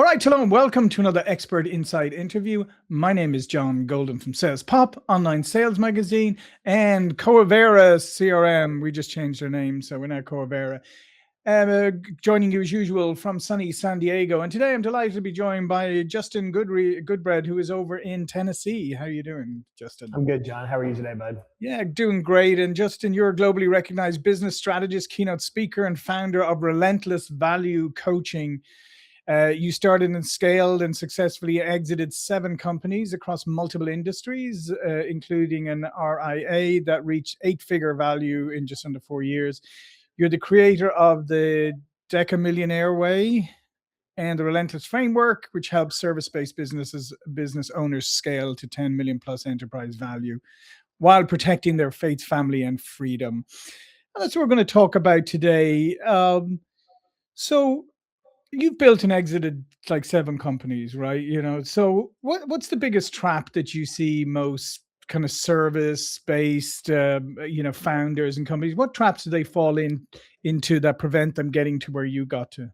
right, hello and welcome to another Expert Insight interview. My name is John Golden from SalesPOP, online sales magazine, and Coavera CRM. We just changed our name, so we're now Coavera. Joining you as usual from sunny San Diego. And today I'm delighted to be joined by Justin Goodbread, who is over in Tennessee. How are you doing, Justin? I'm good, John. How are you today, bud? Yeah, doing great. And Justin, you're a globally recognized business strategist, keynote speaker, and founder of Relentless Value Coaching. You started and scaled and successfully exited 7 companies across multiple industries, including an RIA that reached 8-figure value in just under 4 years. You're the creator of the Decamillionaire Way and the Relentless Framework, which helps service-based business owners scale to 10 million plus enterprise value while protecting their faith, family, and freedom. And that's what we're going to talk about today. So you've built and exited like 7 companies, right? So what's the biggest trap that you see most kind of service-based, founders and companies? What traps do they fall into that prevent them getting to where you got to?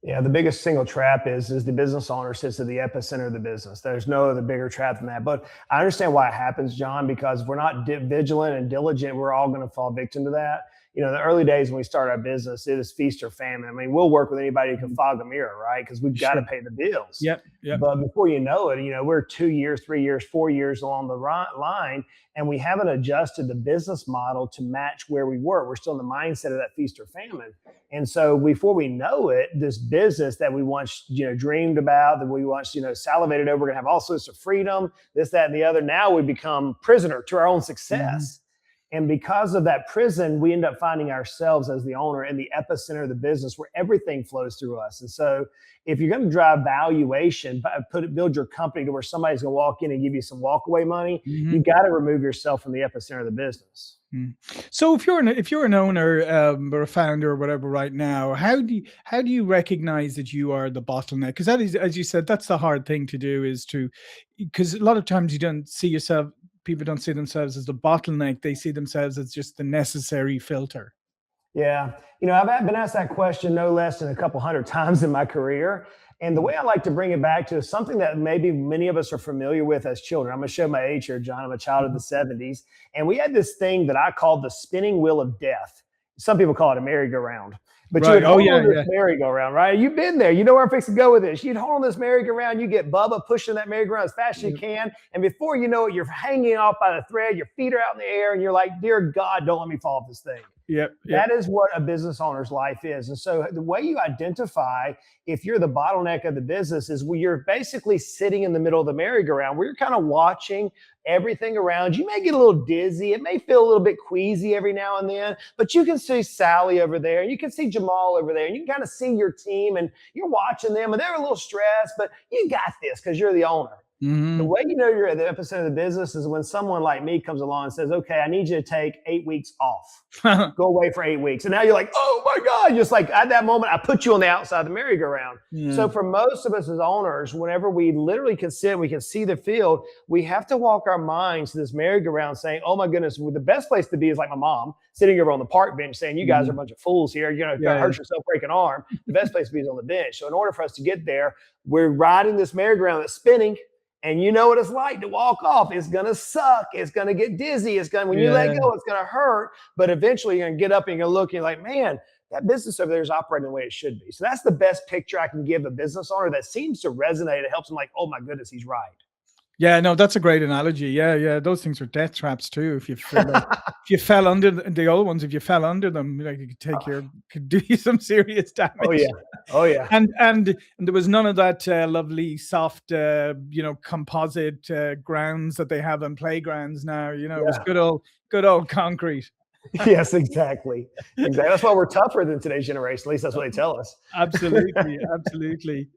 Yeah, the biggest single trap is the business owner sits at the epicenter of the business. There's no other bigger trap than that. But I understand why it happens, John, because if we're not vigilant and diligent, we're all going to fall victim to that. In the early days when we start our business, it is feast or famine. I mean, we'll work with anybody who can fog a mirror, right? Because we've got to pay the bills. Yep. But before you know it, we're 2 years, 3 years, 4 years along the line, and we haven't adjusted the business model to match where we were. We're still in the mindset of that feast or famine. And so before we know it, this business that we once, dreamed about, that we once, salivated over, we're going to have all sorts of freedom, this, that, and the other. Now we become prisoner to our own success. And because of that prison, we end up finding ourselves as the owner in the epicenter of the business where everything flows through us. And so if you're going to drive valuation, build your company to where somebody's going to walk in and give you some walkaway money, you got to remove yourself from the epicenter of the business. So if you're an owner or a founder or whatever right now, how do you recognize that you are the bottleneck? Because that is, as you said, that's the hard thing to do, because a lot of times people don't see themselves as the bottleneck. They see themselves as just the necessary filter. Yeah. I've been asked that question no less than a couple hundred times in my career. And the way I like to bring it back to is something that maybe many of us are familiar with as children. I'm going to show my age here, John. I'm a child of the 70s. And we had this thing that I called the spinning wheel of death. Some people call it a merry-go-round. But you would hold on this merry-go-round, right? You've been there. You know where I'm fixing to go with this. You'd hold on this merry-go-round. You get Bubba pushing that merry-go-round as fast as you can. And before you know it, you're hanging off by the thread. Your feet are out in the air. And you're like, dear God, don't let me fall off this thing. That is what a business owner's life is. And so the way you identify if you're the bottleneck of the business is where you're basically sitting in the middle of the merry-go-round, where you're kind of watching everything around. You may get a little dizzy. It may feel a little bit queasy every now and then, but you can see Sally over there, and you can see Jamal over there, and you can kind of see your team, and you're watching them, and they're a little stressed, but you got this because you're the owner. The way you know you're at the epicenter of the business is when someone like me comes along and says, okay, I need you to take 8 weeks off. Go away for 8 weeks. And now you're like, oh my God, just like at that moment, I put you on the outside of the merry-go-round. So for most of us as owners, whenever we literally can sit, we can see the field, we have to walk our minds to this merry-go-round saying, oh my goodness, the best place to be is like my mom sitting over on the park bench saying, you guys are a bunch of fools here. You're going to hurt yourself, break an arm. The best place to be is on the bench. So in order for us to get there, we're riding this merry-go-round that's spinning. And you know what it's like to walk off. It's going to suck. It's going to get dizzy. When you let go, it's going to hurt. But eventually you're going to get up and you're going to look and you're like, man, that business over there is operating the way it should be. So that's the best picture I can give a business owner that seems to resonate. It helps them like, oh my goodness, he's right. Yeah, no, that's a great analogy. Yeah. Those things are death traps too. If you fell under the old ones, if you fell under them, like it could do you some serious damage. Oh yeah. And there was none of that lovely soft, composite grounds that they have on playgrounds now. It was good old concrete. Yes, exactly. That's why we're tougher than today's generation. At least that's what they tell us. Absolutely.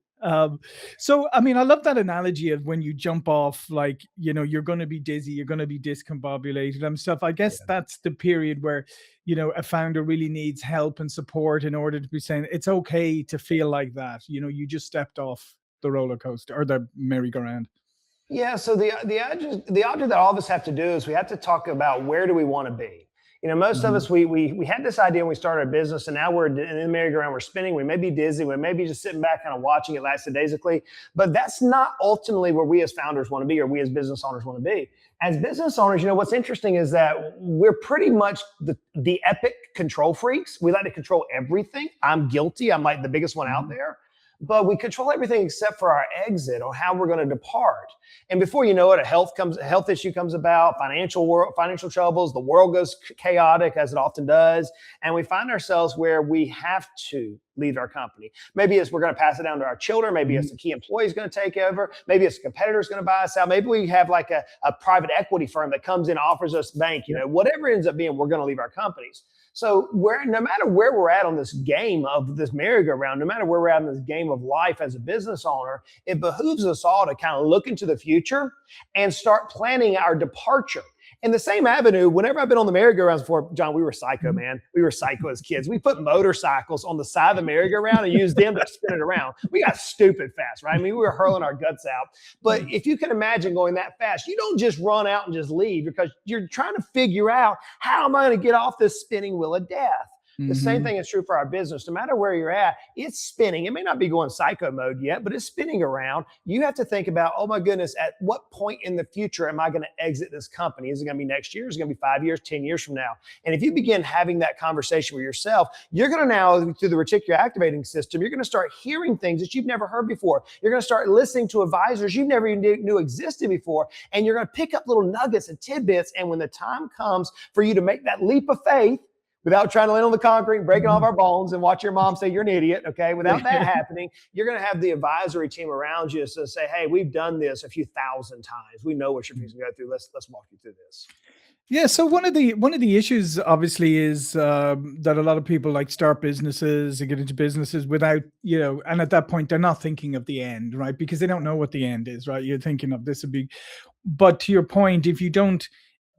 So, I mean, I love that analogy of when you jump off, like, you're going to be dizzy, you're going to be discombobulated and stuff. I guess that's the period where, a founder really needs help and support in order to be saying it's okay to feel like that. You just stepped off the roller coaster or the merry-go-round. Yeah. So the object that all of us have to do is we have to talk about where do we want to be. Most of us, we had this idea when we started a business, and now we're in the merry-go-round, we're spinning, we may be dizzy, we may be just sitting back kind of watching it lackadaisically, but that's not ultimately where we as founders want to be, or we as business owners want to be. As business owners, what's interesting is that we're pretty much the epic control freaks. We like to control everything. I'm guilty. I'm like the biggest one out there. But we control everything except for our exit or how we're going to depart. And before you know it, a health issue comes about, financial troubles, the world goes chaotic as it often does. And we find ourselves where we have to leave our company. Maybe it's we're going to pass it down to our children. Maybe it's a key employee is going to take over. Maybe it's a competitor is going to buy us out. Maybe we have like a private equity firm that comes in, offers us bank, whatever it ends up being, we're going to leave our companies. So no matter where we're at on this game of this merry-go-round, no matter where we're at in this game of life as a business owner, it behooves us all to kind of look into the future and start planning our departure. In the same avenue, whenever I've been on the merry-go-rounds before, John, we were psycho, man. We were psycho as kids. We put motorcycles on the side of the merry-go-round and used them to spin it around. We got stupid fast, right? I mean, we were hurling our guts out. But if you can imagine going that fast, you don't just run out and just leave, because you're trying to figure out, how am I going to get off this spinning wheel of death? The same thing is true for our business. No matter where you're at, it's spinning. It may not be going psycho mode yet, but it's spinning around. You have to think about, oh my goodness, at what point in the future am I going to exit this company? Is it going to be next year? Is it going to be 5 years, 10 years from now? And if you begin having that conversation with yourself, you're going to now, through the reticular activating system, you're going to start hearing things that you've never heard before. You're going to start listening to advisors you never even knew existed before. And you're going to pick up little nuggets and tidbits. And when the time comes for you to make that leap of faith, without trying to land on the concrete, breaking all of our bones, and watch your mom say you're an idiot, okay? Without that happening, you're going to have the advisory team around you to say, hey, we've done this a few thousand times. We know what you're going to go through. Let's walk you through this. Yeah, so one of the issues obviously is that a lot of people like start businesses and get into businesses without, and at that point they're not thinking of the end, right? Because they don't know what the end is, right? You're thinking of this would be, but to your point, if you don't,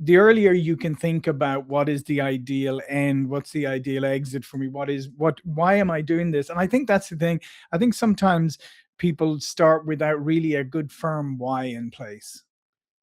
the earlier you can think about what is the ideal end, what's the ideal exit for me, why am I doing this? And I think that's the thing. I think sometimes people start without really a good firm why in place.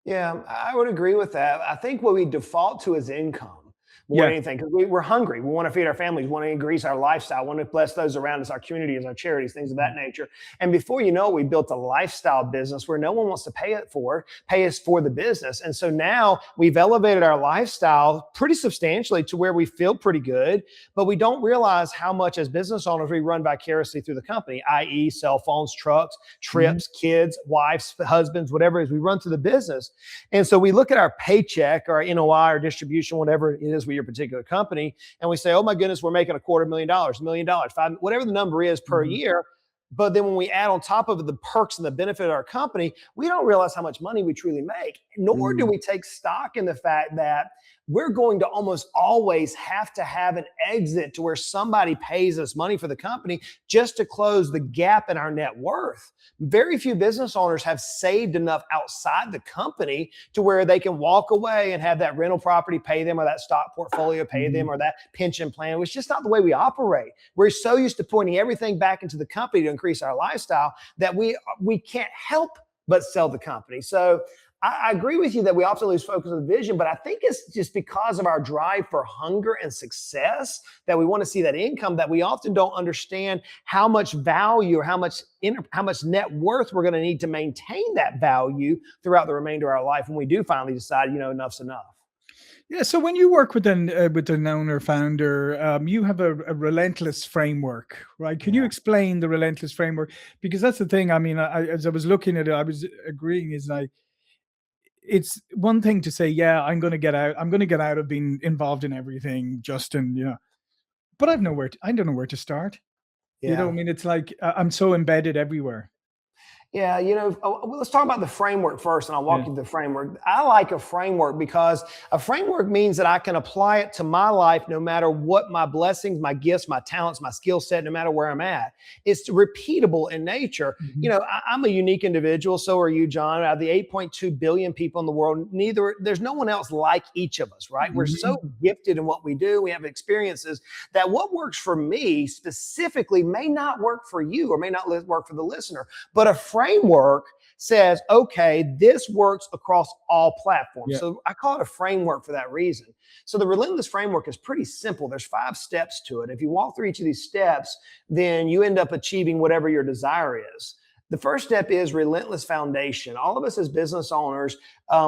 Yeah, I would agree with that. I think what we default to is income more than anything, because we're hungry. We want to feed our families, want to increase our lifestyle, want to bless those around us, our communities, our charities, things of that nature. And before you know it, we built a lifestyle business where no one wants to pay us for the business. And so now we've elevated our lifestyle pretty substantially to where we feel pretty good, but we don't realize how much as business owners we run vicariously through the company, i.e. cell phones, trucks, trips, kids, wives, husbands, whatever it is, we run through the business. And so we look at our paycheck or our NOI or distribution, whatever it is with your particular company, and we say, oh my goodness, we're making $250,000, $1 million, whatever the number is per year. But then when we add on top of the perks and the benefit of our company, we don't realize how much money we truly make, nor do we take stock in the fact that we're going to almost always have to have an exit to where somebody pays us money for the company just to close the gap in our net worth. Very few business owners have saved enough outside the company to where they can walk away and have that rental property pay them, or that stock portfolio pay them, or that pension plan. It's just not the way we operate. We're so used to pointing everything back into the company to increase our lifestyle that we can't help but sell the company. So I agree with you that we often lose focus on the vision, but I think it's just because of our drive for hunger and success that we want to see that income, that we often don't understand how much value or how much net worth we're going to need to maintain that value throughout the remainder of our life when we do finally decide, enough's enough. Yeah. So when you work with an owner founder, you have a relentless framework, right? Can you explain the relentless framework? Because that's the thing. I mean, as I was looking at it, I was agreeing. It's one thing to say, yeah, I'm going to get out. I'm going to get out of being involved in everything, Justin. But I don't know where to start. Yeah. I mean, it's like I'm so embedded everywhere. Yeah, let's talk about the framework first, and I'll walk you through the framework. I like a framework because a framework means that I can apply it to my life no matter what my blessings, my gifts, my talents, my skill set, no matter where I'm at. It's repeatable in nature. I'm a unique individual. So are you, John. Out of the 8.2 billion people in the world, there's no one else like each of us, right? We're so gifted in what we do. We have experiences that what works for me specifically may not work for you or may not work for the listener. But a framework says, okay, this works across all platforms. Yeah. So I call it a framework for that reason. So the Relentless framework is pretty simple. There's 5 steps to it. If you walk through each of these steps, then you end up achieving whatever your desire is. The first step is Relentless Foundation. All of us as business owners,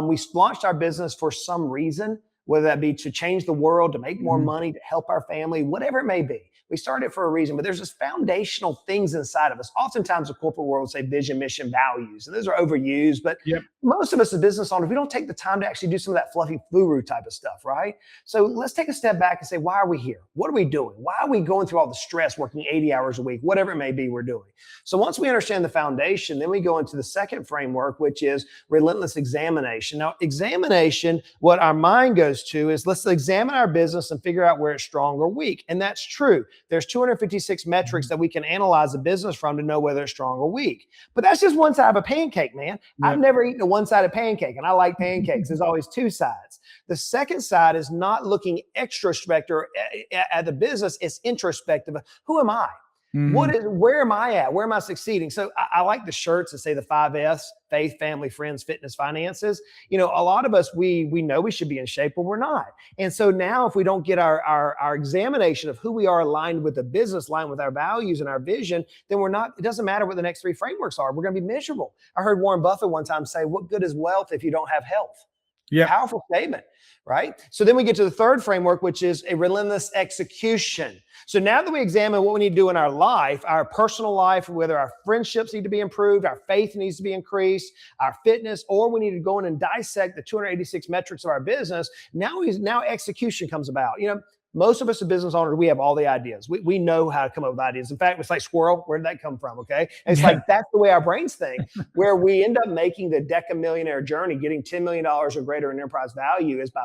we launched our business for some reason, whether that be to change the world, to make more money, to help our family, whatever it may be. We started for a reason, but there's just foundational things inside of us. Oftentimes the corporate world will say vision, mission, values, and those are overused, but most of us as business owners, we don't take the time to actually do some of that fluffy furu type of stuff, right? So let's take a step back and say, why are we here? What are we doing? Why are we going through all the stress, working 80 hours a week, whatever it may be we're doing? So once we understand the foundation, then we go into the second framework, which is relentless examination. Now, examination, what our mind goes to is let's examine our business and figure out where it's strong or weak. And that's true. There's 256 metrics that we can analyze a business from to know whether it's strong or weak. But that's just one side of a pancake, man. I've never eaten a one-sided pancake, and I like pancakes. There's always 2 sides. The second side is not looking extrospective at the business. It's introspective. Who am I? Where am I at? Where am I succeeding? So I like the shirts that say the 5 F's: faith, family, friends, fitness, finances. You know, a lot of us, we know we should be in shape, but we're not. And so now if we don't get our examination of who we are aligned with the business, aligned with our values and our vision, then we're not, it doesn't matter what the next 3 frameworks are. We're going to be miserable. I heard Warren Buffett one time say, what good is wealth if you don't have health? Yeah. Powerful statement, right? So then we get to the third framework, which is a relentless execution. So now that we examine what we need to do in our life, our personal life, whether our friendships need to be improved, our faith needs to be increased, our fitness, or we need to go in and dissect the 286 metrics of our business, now execution comes about. You know, most of us as business owners, we have all the ideas. We know how to come up with ideas. In fact, it's like squirrel. Where did that come from? Okay. And it's like, that's the way our brains think, where we end up making the deca-millionaire journey, getting $10 million or greater in enterprise value is by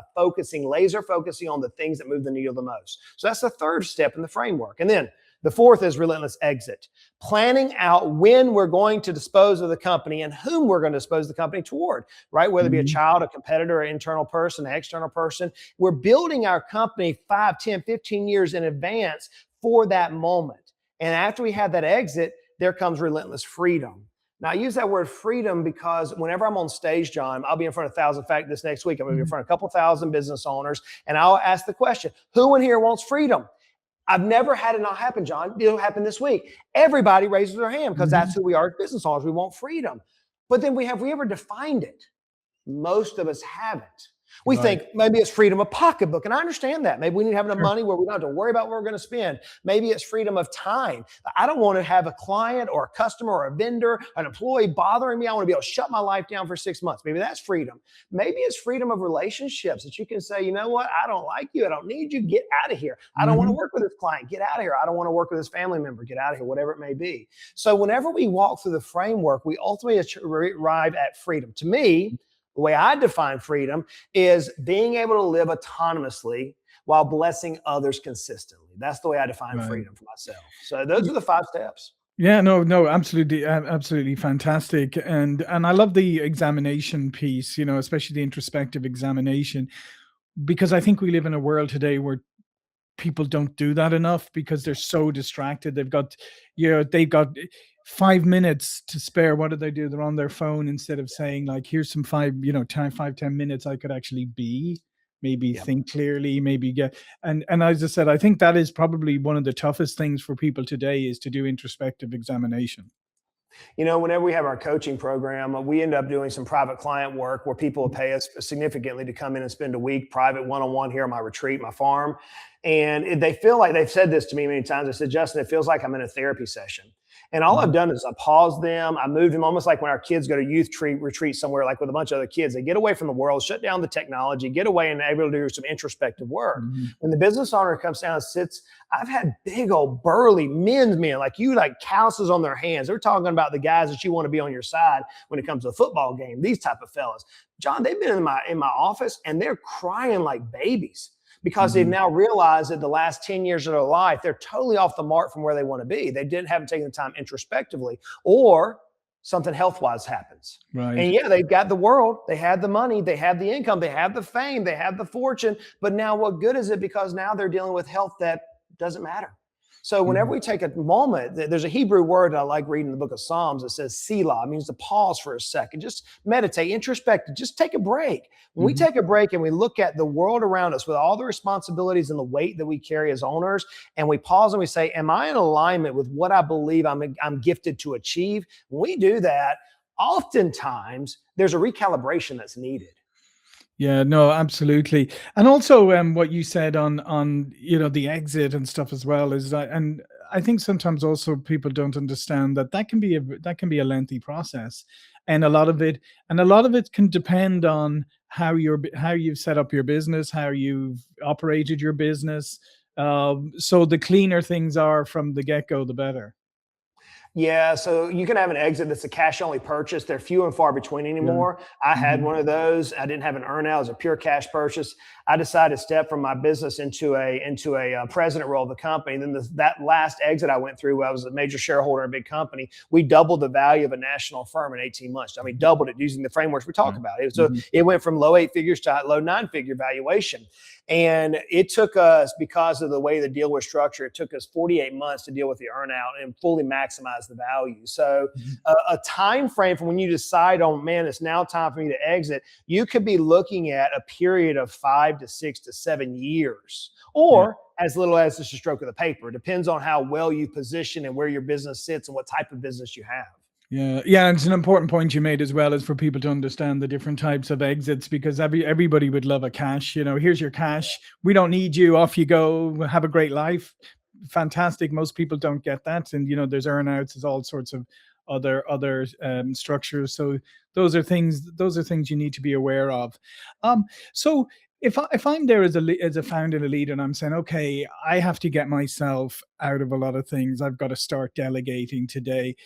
laser focusing on the things that move the needle the most. So that's the third step in the framework. And then the fourth is relentless exit, planning out when we're going to dispose of the company and whom we're going to dispose the company toward, right? Whether it be a child, a competitor, an internal person, an external person. We're building our company 5, 10, 15 years in advance for that moment. And after we have that exit, there comes relentless freedom. Now, I use that word freedom because whenever I'm on stage, John, I'll be in front of 1,000. In fact, this next week, I'm going to be in front of a couple thousand business owners, and I'll ask the question, who in here wants freedom? I've never had it not happen, John. It'll happen this week. Everybody raises their hand because that's who we are as business owners. We want freedom. But then have we ever defined it? Most of us haven't. We think maybe it's freedom of pocketbook. And I understand that. Maybe we need to have enough money where we don't have to worry about what we're going to spend. Maybe it's freedom of time. I don't want to have a client or a customer or a vendor, an employee bothering me. I want to be able to shut my life down for 6 months. Maybe that's freedom. Maybe it's freedom of relationships that you can say, you know what? I don't like you. I don't need you. Get out of here. I don't want to work with this client. Get out of here. I don't want to work with this family member. Get out of here, whatever it may be. So whenever we walk through the framework, we ultimately arrive at freedom. To me, the way I define freedom is being able to live autonomously while blessing others consistently. That's the way I define freedom for myself. So those are the 5 steps. Yeah, no, absolutely fantastic. And I love the examination piece, you know, especially the introspective examination, because I think we live in a world today where people don't do that enough because they're so distracted. They've got 5 minutes to spare. What do they do? They're on their phone instead of saying, like, here's some 5-10 minutes I could actually be, maybe think clearly, maybe get, and as I said, I think that is probably one of the toughest things for people today is to do introspective examination. You know, whenever we have our coaching program, we end up doing some private client work where people will pay us significantly to come in and spend a week private one-on-one here on my retreat, my farm. And they feel like, they've said this to me many times. I said, Justin, it feels like I'm in a therapy session. And all I've done is I paused them. I moved them almost like when our kids go to youth retreat somewhere, like with a bunch of other kids. They get away from the world, shut down the technology, get away and able to do some introspective work. When the business owner comes down and sits, I've had big old burly men, like calluses on their hands. They're talking about the guys that you want to be on your side when it comes to a football game, these type of fellas. John, they've been in my office and they're crying like babies, because they've now realized that the last 10 years of their life, they're totally off the mark from where they want to be. They haven't taken the time introspectively, or something health-wise happens. And yeah, they've got the world, they have the money, they have the income, they have the fame, they have the fortune, but now what good is it? Because now they're dealing with health that doesn't matter. So whenever we take a moment, there's a Hebrew word that I like reading in the book of Psalms that says Selah. It means to pause for a second, just meditate, introspect, just take a break. When we take a break and we look at the world around us with all the responsibilities and the weight that we carry as owners, and we pause and we say, am I in alignment with what I believe I'm gifted to achieve? When we do that, oftentimes there's a recalibration that's needed. Yeah, no, absolutely. And also what you said on the exit and stuff as well is that, and I think sometimes also people don't understand that that can be a lengthy process, and a lot of it can depend on how you've set up your business, how you've operated your business. So the cleaner things are from the get-go, the better. Yeah, so you can have an exit that's a cash only purchase. They're few and far between Yeah. anymore. I had Hmm. one of those. I didn't have an earnout. It was a pure cash purchase. I decided to step from my business into a president role of the company. And then that last exit I went through, I was a major shareholder in a big company. We doubled the value of a national firm in 18 months. I mean, doubled it using the frameworks we talk Right. about. So Hmm. it went from low 8 figures to low 9 figure valuation. And it took us, because of the way the deal was structured, it took us 48 months to deal with the earnout and fully maximize the value. So a time frame from when you decide on, man, it's now time for me to exit, you could be looking at a period of 5 to 6 to 7 years, Yeah. or as little as just a stroke of the paper. It depends on how well you position and where your business sits and what type of business you have. Yeah, yeah, and it's an important point you made as well, is for people to understand the different types of exits, because everybody would love a cash. Here's your cash. We don't need you. Off you go. Have a great life. Fantastic. Most people don't get that, and there's earnouts, there's all sorts of other structures. So those are things you need to be aware of. So if I'm there as a founder and a leader, and I'm saying, okay, I have to get myself out of a lot of things. I've got to start delegating today.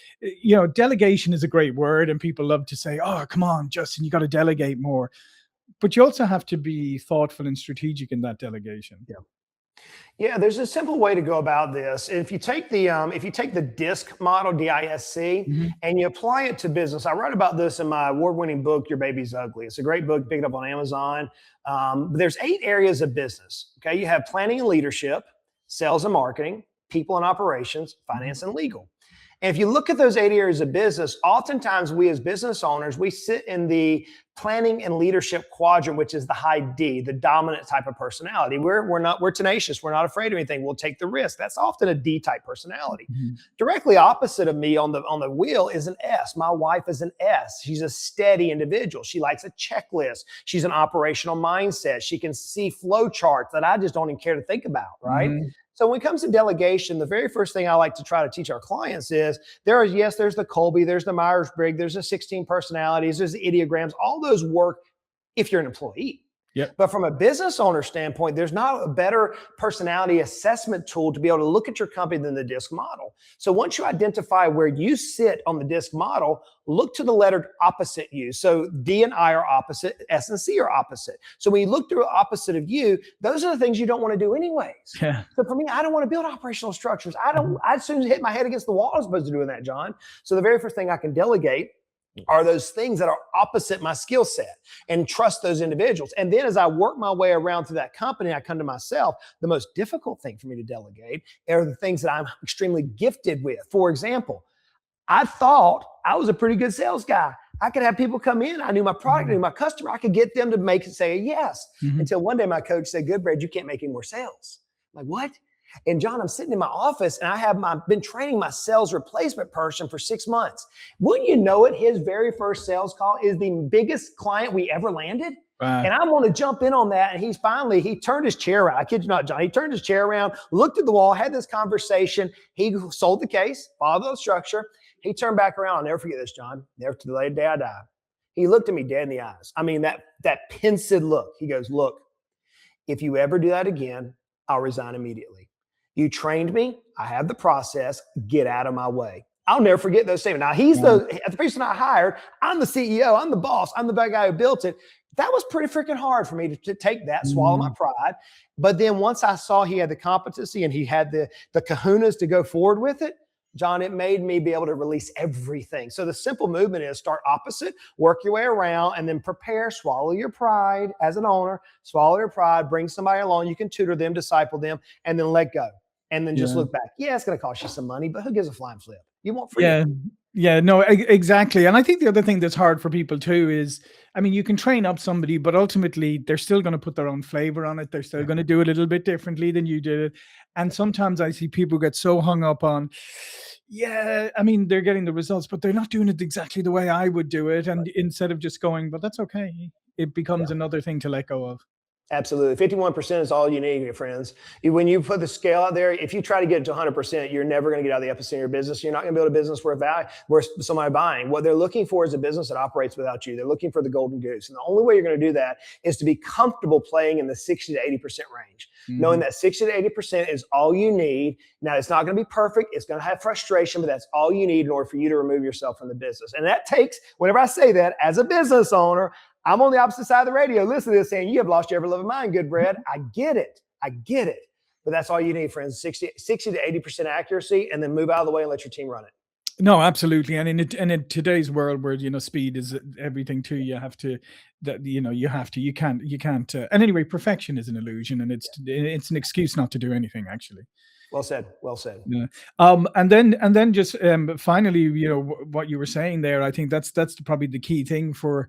Delegation is a great word, and people love to say, "Oh, come on, Justin, you got to delegate more." But you also have to be thoughtful and strategic in that delegation. Yeah. Yeah, there's a simple way to go about this. If you take the DISC model, DISC, Mhm. and you apply it to business, I wrote about this in my award-winning book, Your Baby's Ugly. It's a great book. Pick it up on Amazon. But there's 8 areas of business. Okay, you have planning and leadership, sales and marketing, people and operations, Mhm. finance and legal. And if you look at those 8 areas of business, oftentimes we as business owners, we sit in the planning and leadership quadrant, which is the high D, the dominant type of personality. We're tenacious. We're not afraid of anything. We'll take the risk. That's often a D type personality. Mhm. Directly opposite of me on the wheel is an S. My wife is an S. She's a steady individual. She likes a checklist. She's an operational mindset. She can see flow charts that I just don't even care to think about, right? Mhm. So when it comes to delegation, the very first thing I like to try to teach our clients is there's the Colby, there's the Myers-Briggs, there's the 16 personalities, there's the ideograms. All those work if you're an employee. Yep. But from a business owner standpoint, there's not a better personality assessment tool to be able to look at your company than the DISC model. So once you identify where you sit on the DISC model, look to the letter opposite you. So D and I are opposite, S and C are opposite. So when you look through opposite of you, those are the things you don't want to do anyways. Yeah. So for me, I don't want to build operational structures. Mhm. I'd soon hit my head against the wall as opposed to doing that, John. So the very first thing I can delegate are those things that are opposite my skill set, and trust those individuals. And then as I work my way around through that company, I come to myself, the most difficult thing for me to delegate are the things that I'm extremely gifted with. For example, I thought I was a pretty good sales guy. I could have people come in. I knew my product, I knew Mhm. my customer. I could get them to make it say a yes. Mhm. Until one day my coach said, Goodbread, you can't make any more sales. I'm like, what? And John, I'm sitting in my office and I've been training my sales replacement person for 6 months. Wouldn't you know it, his very first sales call is the biggest client we ever landed. Wow. And I want to jump in on that. And he turned his chair around. I kid you not, John. He turned his chair around, looked at the wall, had this conversation. He sold the case, followed the structure. He turned back around. I'll never forget this, John. Never to the day I die. He looked at me dead in the eyes. I mean, that pensive look. He goes, look, if you ever do that again, I'll resign immediately. You trained me. I have the process. Get out of my way. I'll never forget those statements. Now, he's Wow. the person I hired. I'm the CEO. I'm the boss. I'm the bad guy who built it. That was pretty freaking hard for me to take that, swallow my Mhm. pride. But then once I saw he had the competency and he had the kahunas to go forward with it, John, it made me be able to release everything. So the simple movement is start opposite, work your way around, and then prepare, swallow your pride as an owner, swallow your pride, bring somebody along. You can tutor them, disciple them, and then let go. and then just look back. Yeah, it's going to cost you some money, but who gives a flying flip? You want free. Yeah. Yeah, no, exactly. And I think the other thing that's hard for people too is, I mean, you can train up somebody, but ultimately they're still going to put their own flavor on it. They're still going to do it a little bit differently than you did it. And sometimes I see people get so hung up on, yeah, I mean, they're getting the results, but they're not doing it exactly the way I would do it. And instead of just going, but that's okay, it becomes another thing to let go of. Absolutely. 51% is all you need, friends. When you put the scale out there, if you try to get it to 100%, you're never going to get out of the epicenter of your business. You're not going to build a business where somebody buying. What they're looking for is a business that operates without you. They're looking for the golden goose. And the only way you're going to do that is to be comfortable playing in the 60 to 80% range, knowing that 60 to 80% is all you need. Now, it's not going to be perfect. It's going to have frustration, but that's all you need in order for you to remove yourself from the business. And that takes, whenever I say that, as a business owner, I'm on the opposite side of the radio. Listen to this saying, you have lost your every love of mine, Goodbread. I get it. But that's all you need, friends. 60 to 80% accuracy, and then move out of the way and let your team run it. No, absolutely. And in today's world where, speed is everything too, you have to, you can't. And anyway, perfection is an illusion, and it's an excuse not to do anything, actually. Well said. Well said. Yeah. And then just finally, what you were saying there, I think that's probably the key thing for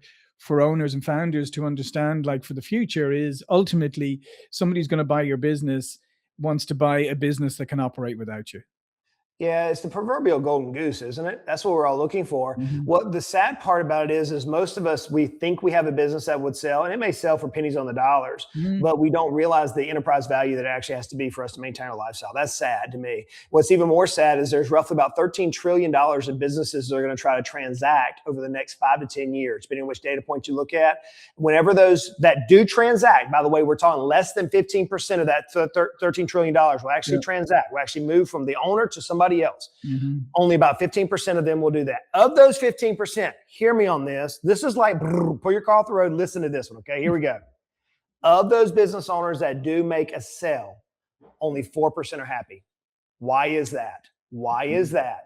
owners and founders to understand, like, for the future, is ultimately somebody's going to buy your business wants to buy a business that can operate without you. Yeah, it's the proverbial golden goose, isn't it? That's what we're all looking for. What the sad part about it is most of us, we think we have a business that would sell, and it may sell for pennies on the dollars, but we don't realize the enterprise value that it actually has to be for us to maintain our lifestyle. That's sad to me. What's even more sad is there's roughly about $13 trillion in businesses that are going to try to transact over the next 5 to 10 years, depending on which data point you look at. Whenever those that do transact, by the way, we're talking less than 15% of that $13 trillion will actually transact, will actually move from the owner to somebody else. Only about 15% of them will do that. Of those 15%, hear me on this. This is like, pull your car off the road, listen to this one, okay? Here we go. Of those business owners that do make a sale, only 4% are happy. Why is that? Why is that?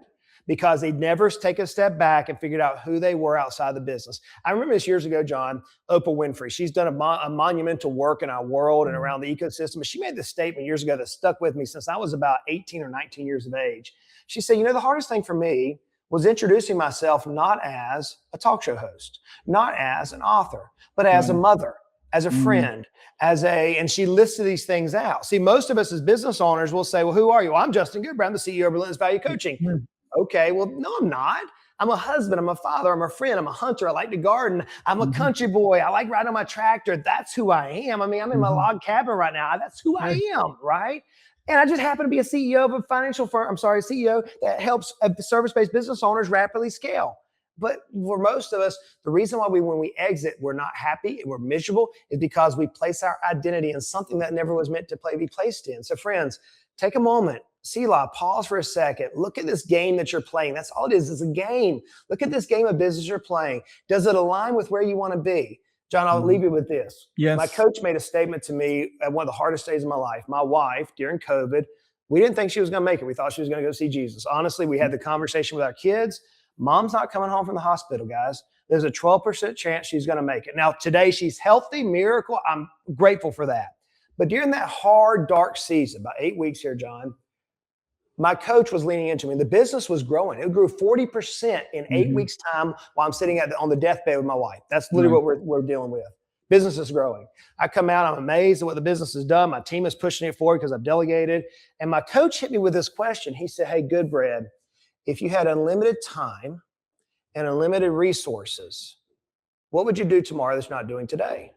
Because they never take a step back and figured out who they were outside the business. I remember this years ago, John, Oprah Winfrey. She's done a monumental work in our world and around the ecosystem. But she made this statement years ago that stuck with me since I was about 18 or 19 years of age. She said, the hardest thing for me was introducing myself not as a talk show host, not as an author, but as a mother, as a friend, and she listed these things out. See, most of us as business owners will say, well, who are you? Well, I'm Justin Goodbread. I'm the CEO of Relentless Value Coaching. Okay, well, no, I'm not. I'm a husband. I'm a father. I'm a friend. I'm a hunter. I like to garden. I'm a country boy. I like riding on my tractor. That's who I am. I mean, I'm in my log cabin right now. That's who I am, right? And I just happen to be a CEO of a financial firm. CEO that helps service-based business owners rapidly scale. But for most of us, the reason why when we exit, we're not happy and we're miserable is because we place our identity in something that never was meant to be placed in. So friends, take a moment. Selah, pause for a second. Look at this game that you're playing. That's all it is. It's a game. Look at this game of business you're playing. Does it align with where you want to be? John, I'll leave you with this. Yes. My coach made a statement to me at one of the hardest days of my life. My wife, during COVID, we didn't think she was going to make it. We thought she was going to go see Jesus. Honestly, we had the conversation with our kids. Mom's not coming home from the hospital, guys. There's a 12% chance she's going to make it. Now, today she's healthy, miracle. I'm grateful for that. But during that hard, dark season, about 8 weeks here, John, my coach was leaning into me. The business was growing. It grew 40% in 8 weeks' time while I'm sitting on the deathbed with my wife. That's literally what we're dealing with. Business is growing. I come out, I'm amazed at what the business has done. My team is pushing it forward because I've delegated. And my coach hit me with this question. He said, hey, Goodbread, if you had unlimited time and unlimited resources, what would you do tomorrow that's not doing today?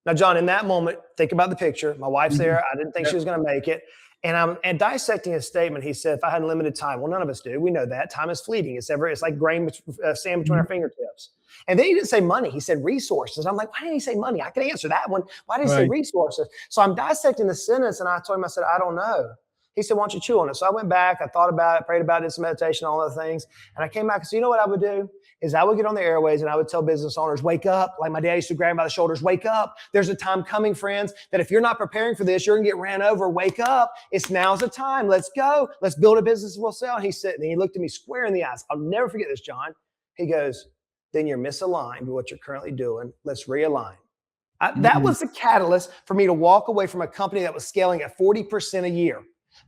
Now, John, in that moment, think about the picture. My wife's there. I didn't think she was going to make it. And dissecting his statement, he said, if I had unlimited time, well, none of us do. We know that. Time is fleeting. It's like grain sand between our fingertips. And then he didn't say money. He said resources. I'm like, why didn't he say money? I could answer that one. Why did he say resources? So I'm dissecting the sentence, and I told him, I said, I don't know. He said, why don't you chew on it? So I went back, I thought about it, prayed about it, did some meditation, all other things. And I came back and said, you know what I would do? Is I would get on the airways and I would tell business owners, wake up. Like my dad used to grab me by the shoulders, wake up. There's a time coming, friends, that if you're not preparing for this, you're going to get ran over. Wake up. Now's the time. Let's go. Let's build a business we'll sell. And he said, and he looked at me square in the eyes. I'll never forget this, John. He goes, then you're misaligned with what you're currently doing. Let's realign. That was the catalyst for me to walk away from a company that was scaling at 40% a year.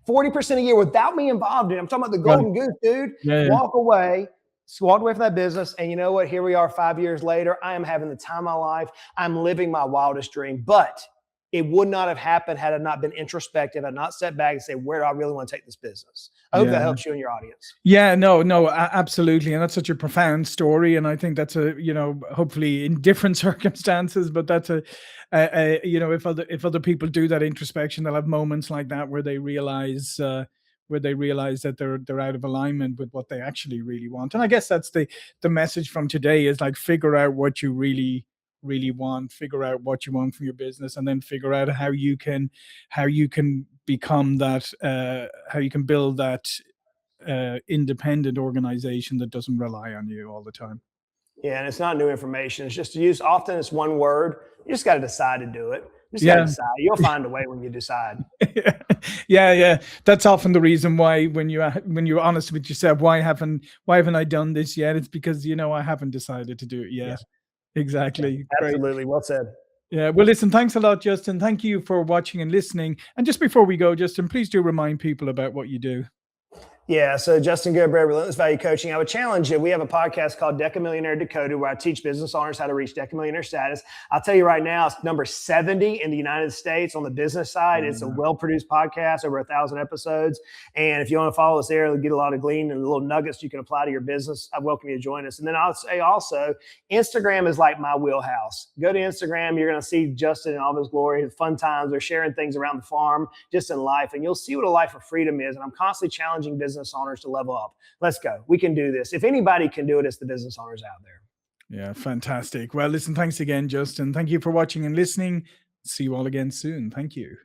40% a year without me involved in it. I'm talking about the Right. golden goose, dude. Yeah, yeah. Walked away from that business. And you know what? Here we are 5 years later. I am having the time of my life. I'm living my wildest dream. But it would not have happened had I not been introspective and not stepped back and say, where do I really want to take this business? I hope that helps you and your audience. Yeah, no, absolutely. And that's such a profound story. And I think that's hopefully in different circumstances, but that's if other people do that introspection, they'll have moments like that where they realize that they're out of alignment with what they actually really want. And I guess that's the message from today is like, figure out what you really want, figure out what you want from your business, and then figure out how you can become that, how you can build that independent organization that doesn't rely on you all the time. Yeah, and it's not new information. It's just used. Often it's one word. You just got to decide to do it. You just got to decide. You'll find a way when you decide. Yeah. That's often the reason why when you're honest with yourself, why haven't I done this yet? It's because I haven't decided to do it yet. Yes. Exactly. Yeah, absolutely. Great. Well said. Yeah. Well, listen, thanks a lot, Justin. Thank you for watching and listening. And just before we go, Justin, please do remind people about what you do. Yeah, so Justin Goodbread, Relentless Value Coaching. I would challenge you. We have a podcast called Decamillionaire Decoded where I teach business owners how to reach decamillionaire status. I'll tell you right now, it's number 70 in the United States on the business side. It's a well-produced podcast, over 1,000 episodes. And if you want to follow us there, get a lot of glean and little nuggets you can apply to your business, I welcome you to join us. And then I'll say also, Instagram is like my wheelhouse. Go to Instagram. You're going to see Justin in all of his glory, his fun times. They're sharing things around the farm, just in life. And you'll see what a life of freedom is. And I'm constantly challenging business owners to level up. Let's go. We can do this. If anybody can do it, it's the business owners out there. Yeah, fantastic. Well, listen, thanks again, Justin. Thank you for watching and listening. See you all again soon. Thank you.